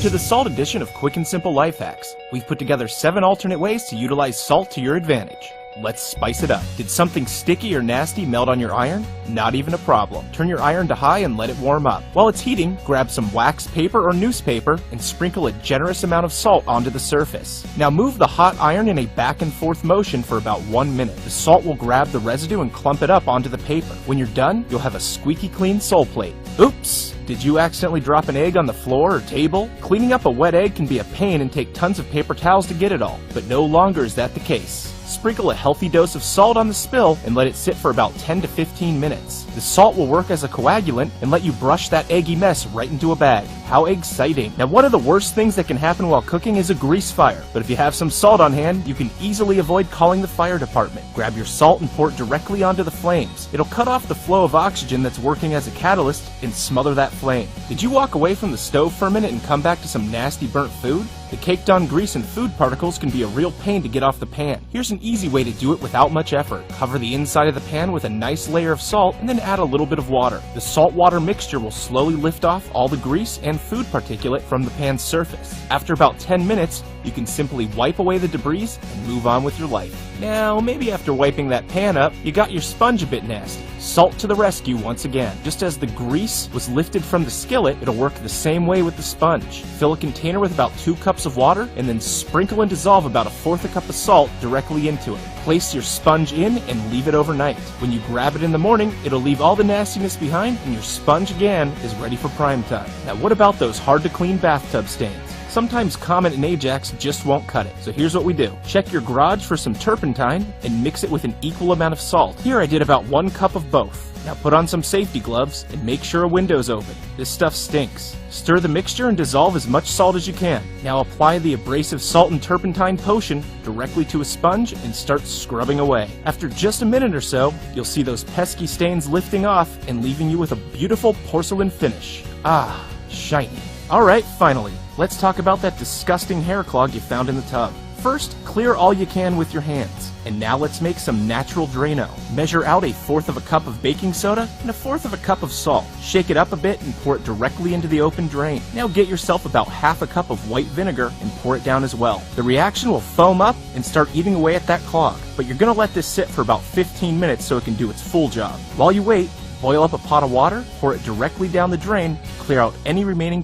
To the Salt edition of Quick and Simple Life Hacks, we've put together 7 alternate ways to utilize salt to your advantage. Let's spice it up. Did something sticky or nasty melt on your iron? Not even a problem. Turn your iron to high and let it warm up. While it's heating, grab some wax paper or newspaper and sprinkle a generous amount of salt onto the surface. Now move the hot iron in a back and forth motion for about 1 minute. The salt will grab the residue and clump it up onto the paper. When you're done, you'll have a squeaky clean salt plate. Oops! Did you accidentally drop an egg on the floor or table? Cleaning up a wet egg can be a pain and take tons of paper towels to get it all, but no longer is that the case. Sprinkle a healthy dose of salt on the spill and let it sit for about 10 to 15 minutes. The salt will work as a coagulant and let you brush that eggy mess right into a bag. How exciting! Now, one of the worst things that can happen while cooking is a grease fire, but if you have some salt on hand, you can easily avoid calling the fire department. Grab your salt and pour it directly onto the flames. It'll cut off the flow of oxygen that's working as a catalyst and smother that flame. Did you walk away from the stove for a minute and come back to some nasty burnt food? The caked on grease and food particles can be a real pain to get off the pan. Here's an easy way to do it without much effort. Cover the inside of the pan with a nice layer of salt and then add a little bit of water. The salt-water mixture will slowly lift off all the grease and food particulate from the pan's surface. After about 10 minutes, you can simply wipe away the debris and move on with your life. Now, maybe after wiping that pan up, you got your sponge a bit nasty. Salt to the rescue once again. Just as the grease was lifted from the skillet, it'll work the same way with the sponge. Fill a container with about 2 cups of water and then sprinkle and dissolve about 1/4 cup of salt directly into it. Place your sponge in and leave it overnight. When you grab it in the morning, it'll leave all the nastiness behind and your sponge again is ready for prime time. Now, what about those hard to clean bathtub stains? Sometimes Comet and Ajax just won't cut it. So here's what we do. Check your garage for some turpentine and mix it with an equal amount of salt. Here I did about 1 cup of both. Now put on some safety gloves and make sure a window's open. This stuff stinks. Stir the mixture and dissolve as much salt as you can. Now apply the abrasive salt and turpentine potion directly to a sponge and start scrubbing away. After just a minute or so, you'll see those pesky stains lifting off and leaving you with a beautiful porcelain finish. Ah, shiny. Alright, finally, let's talk about that disgusting hair clog you found in the tub. First, clear all you can with your hands. And now let's make some natural Drano. Measure out 1/4 cup of baking soda and 1/4 cup of salt. Shake it up a bit and pour it directly into the open drain. Now get yourself about 1/2 cup of white vinegar and pour it down as well. The reaction will foam up and start eating away at that clog, but you're gonna let this sit for about 15 minutes so it can do its full job. While you wait, boil up a pot of water, pour it directly down the drain, clear out any remaining